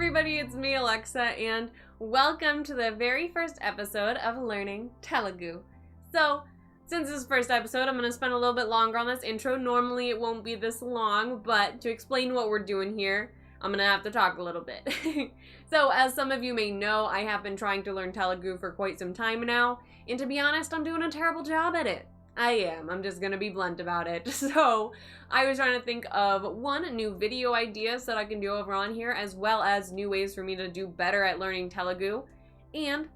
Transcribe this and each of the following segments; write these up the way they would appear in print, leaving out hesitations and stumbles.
everybody, it's me, Alexa, and welcome to the very first episode of Learning Telugu. So, since this is the first episode, I'm going to spend a little bit longer on this intro. Normally it won't be this long, but to explain what we're doing here, I'm going to have to talk a little bit. So, as some of you may know, I have been trying to learn Telugu for quite some time now, and to be honest, I'm doing a terrible job at it. I am. I'm just gonna be blunt about it. So I was trying to think of new video ideas that I can do over on here, as well as new ways for me to do better at learning Telugu. And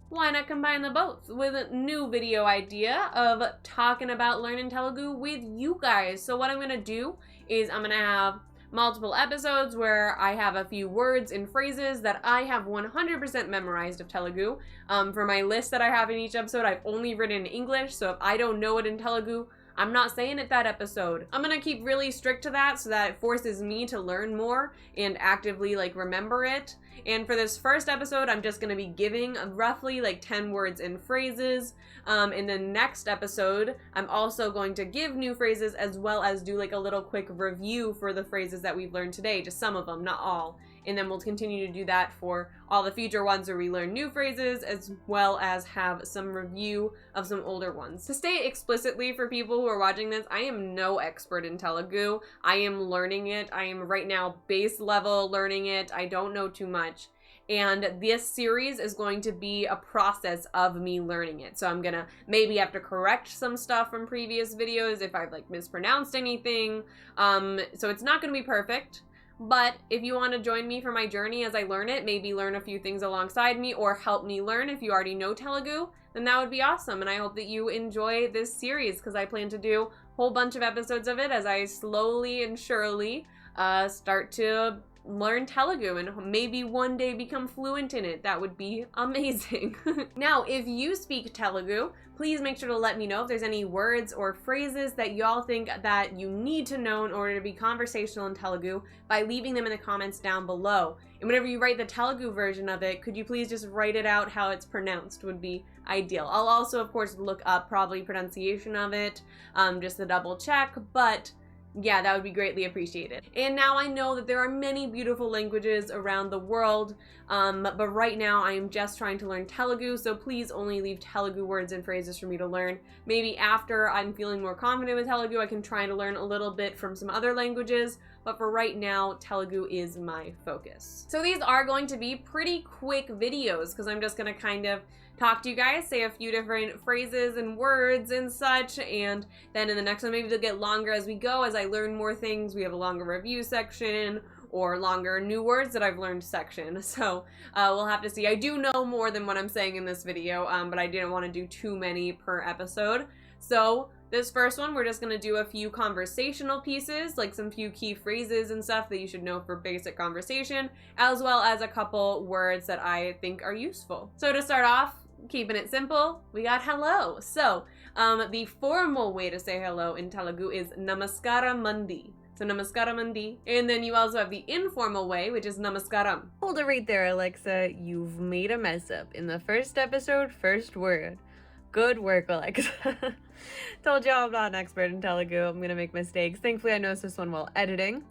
why not combine the both with a new video idea of talking about learning Telugu with you guys. So what I'm gonna do is I'm gonna have multiple episodes where I have a few words and phrases that I have 100% memorized of Telugu. For my list that I have in each episode, I've only written in English, so if I don't know it in Telugu, I'm not saying it that episode. I'm gonna keep really strict to that so that it forces me to learn more and actively remember it. And for this first episode, I'm just gonna be giving roughly 10 words and phrases. In the next episode, I'm also going to give new phrases as well as do a little quick review for the phrases that we've learned today, just some of them, not all. And then we'll continue to do that for all the future ones where we learn new phrases, as well as have some review of some older ones. To state explicitly for people who are watching this, I am no expert in Telugu. I am learning it. I am right now base level learning it. I don't know too much. And this series is going to be a process of me learning it. So I'm gonna maybe have to correct some stuff from previous videos if I've mispronounced anything. So it's not gonna be perfect. But if you want to join me for my journey as I learn it, maybe learn a few things alongside me or help me learn if you already know Telugu, then that would be awesome. And I hope that you enjoy this series because I plan to do a whole bunch of episodes of it as I slowly and surely start to learn Telugu and maybe one day become fluent in it. That would be amazing. Now, if you speak Telugu, please make sure to let me know if there's any words or phrases that y'all think that you need to know in order to be conversational in Telugu by leaving them in the comments down below. And whenever you write the Telugu version of it, could you please just write it out how it's pronounced would be ideal. I'll also, of course, look up probably pronunciation of it, just to double check, but yeah, that would be greatly appreciated. And now I know that there are many beautiful languages around the world, but right now I am just trying to learn Telugu, so please only leave Telugu words and phrases for me to learn. Maybe after I'm feeling more confident with Telugu, I can try to learn a little bit from some other languages, but for right now, Telugu is my focus. So these are going to be pretty quick videos because I'm just going to kind of talk to you guys, say a few different phrases and words and such, and then in the next one maybe they'll get longer as we go, as I learn more things. We have a longer review section or longer new words that I've learned section, so we'll have to see. I do know more than what I'm saying in this video, but I didn't want to do too many per episode. So this first one, we're just going to do a few conversational pieces, some few key phrases and stuff that you should know for basic conversation, as well as a couple words that I think are useful. So to start off, keeping it simple, we got hello. So the formal way to say hello in Telugu is namaskara mandi. So namaskara mandi. And then you also have the informal way, which is namaskaram. Hold it right there, Alexa. You've made a mess up. In the first episode, first word. Good work, Alexa. Told y'all I'm not an expert in Telugu. I'm gonna make mistakes. Thankfully, I noticed this one while editing.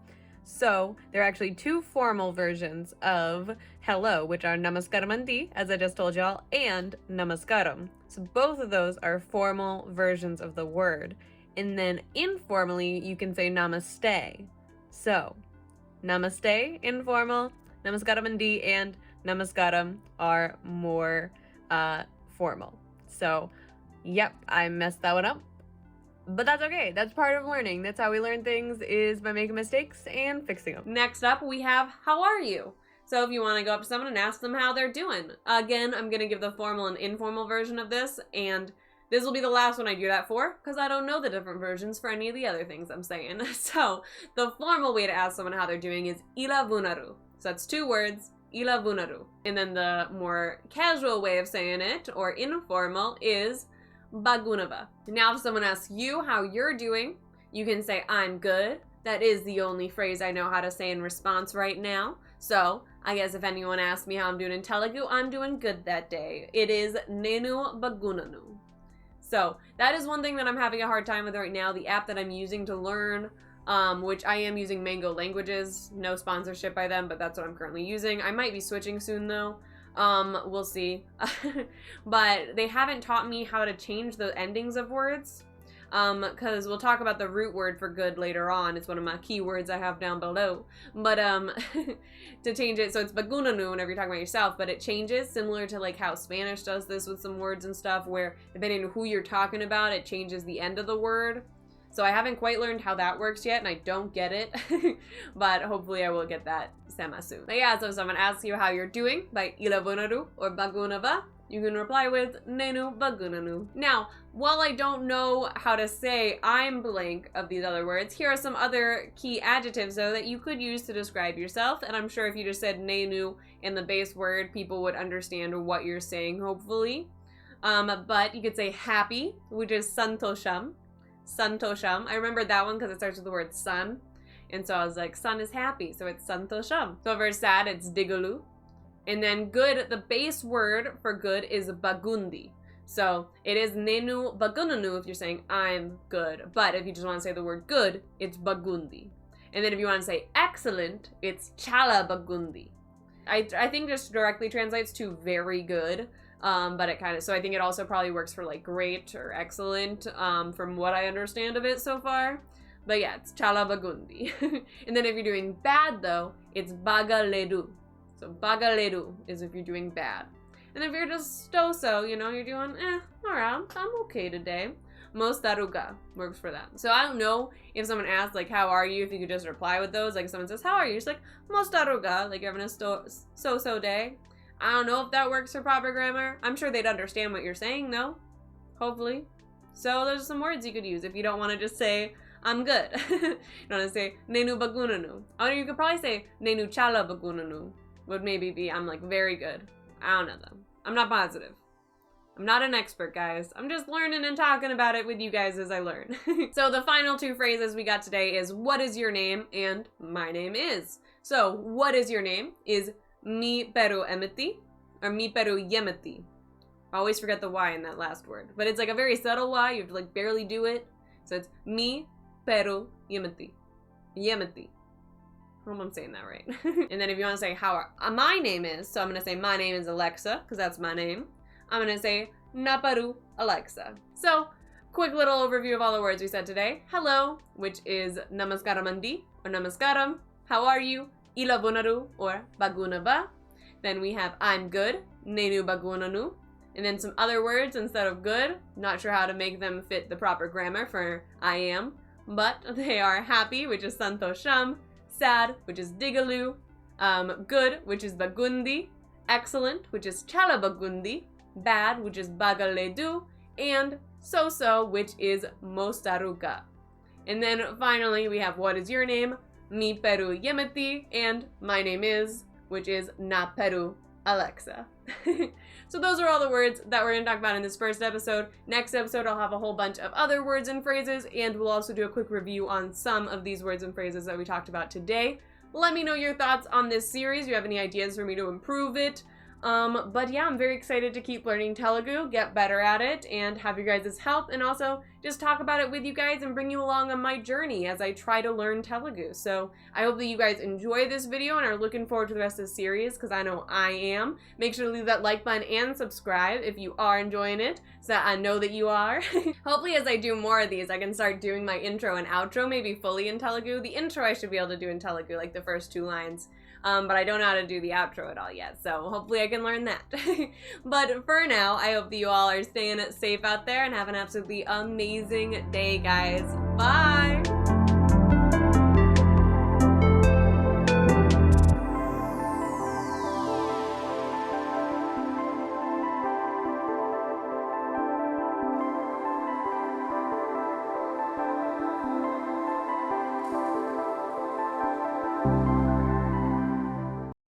So there are actually two formal versions of hello, which are namaskaram andi, as I just told y'all, and namaskaram. So both of those are formal versions of the word. And then informally, you can say namaste. So namaste, informal, namaskaram andi, and namaskaram are more formal. So, yep, I messed that one up. But that's okay. That's part of learning. That's how we learn things, is by making mistakes and fixing them. Next up, we have how are you? So if you want to go up to someone and ask them how they're doing. Again, I'm going to give the formal and informal version of this, and this will be the last one I do that for, because I don't know the different versions for any of the other things I'm saying. So the formal way to ask someone how they're doing is ila vunaru. So that's two words, ila vunaru. And then the more casual way of saying it, or informal, is bagunava. Now if someone asks you how you're doing, you can say I'm good. That is the only phrase I know how to say in response right now. So I guess if anyone asks me how I'm doing in Telugu, I'm doing good that day. It is nenu bagunanu. So that is one thing that I'm having a hard time with right now. The app that I'm using to learn which I am using Mango Languages. No sponsorship by them, but that's what I'm currently using. I might be switching soon though. We'll see. But they haven't taught me how to change the endings of words. Because we'll talk about the root word for good later on. It's one of my keywords I have down below. But, to change it, so it's bagunanu whenever you're talking about yourself, but it changes, similar to like how Spanish does this with some words and stuff, where depending on who you're talking about, it changes the end of the word. So I haven't quite learned how that works yet, and I don't get it, but hopefully I will get that semi soon. But yeah, so if someone asks you how you're doing by ilavunaru or bagunava, you can reply with nenu bagunanu. Now, while I don't know how to say I'm blank of these other words, here are some other key adjectives though that you could use to describe yourself, and I'm sure if you just said nenu in the base word, people would understand what you're saying, hopefully. But you could say happy, which is santosham. Santosham. I remembered that one because it starts with the word sun, and so I was like, sun is happy, so it's santosham. So if we're sad, it's digalu. And then good, the base word for good is bagundi. So it is nenu bagunanu if you're saying I'm good. But if you just want to say the word good, it's bagundi. And then if you want to say excellent, it's chala bagundi. I think just directly translates to very good. But it kind of, so I think it also probably works for like great or excellent, from what I understand of it so far. But yeah, it's chala bagundi. And then if you're doing bad though, it's bagaledu. So bagaledu is if you're doing bad. And if you're just so, you know, you're doing, alright, I'm okay today. Mostaruga works for that. So I don't know if someone asks, like, how are you, if you could just reply with those. Like, if someone says, how are you? You're just like, mostaruga, like you're having a so day. I don't know if that works for proper grammar. I'm sure they'd understand what you're saying, though. Hopefully. So there's some words you could use if you don't want to just say, I'm good. You want to say, nenu bagunanu. Or you could probably say, nenu chala bagunanu. Would maybe be, I'm like, very good. I don't know, though. I'm not positive. I'm not an expert, guys. I'm just learning and talking about it with you guys as I learn. So the final two phrases we got today is, what is your name? And my name is. So, what is your name is mi peru emeti, or mi peru yemeti. I always forget the Y in that last word. But it's like a very subtle Y. You have to like barely do it. So it's mi peru yemeti. Yemeti. I hope I'm saying that right. And then if you want to say how my name is, so I'm going to say my name is Alexa, because that's my name. I'm going to say Naparu Alexa. So, quick little overview of all the words we said today. Hello, which is namaskaramandi, or namaskaram. How are you? Ilavunaru, or bagunava. Then we have I'm good, nenu bagunanu. And then some other words instead of good. Not sure how to make them fit the proper grammar for I am. But they are happy, which is santosham. Sad, which is digalu, good, which is bagundi, excellent, which is chala bagundi, bad, which is bagaledu, and so, which is mostaruka. And then finally, we have what is your name, mi peru yemeti, and my name is, which is na peru Alexa. So those are all the words that we're going to talk about in this first episode. Next episode, I'll have a whole bunch of other words and phrases, and we'll also do a quick review on some of these words and phrases that we talked about today. Let me know your thoughts on this series. If you have any ideas for me to improve it. But yeah, I'm very excited to keep learning Telugu, get better at it, and have you guys' help, and also just talk about it with you guys and bring you along on my journey as I try to learn Telugu. So I hope that you guys enjoy this video and are looking forward to the rest of the series, because I know I am. Make sure to leave that like button and subscribe if you are enjoying it, so that I know that you are. Hopefully as I do more of these, I can start doing my intro and outro maybe fully in Telugu. The intro I should be able to do in Telugu, like the first 2 lines. But I don't know how to do the outro at all yet, so hopefully I can learn that. But for now, I hope that you all are staying safe out there and have an absolutely amazing day, guys. Bye!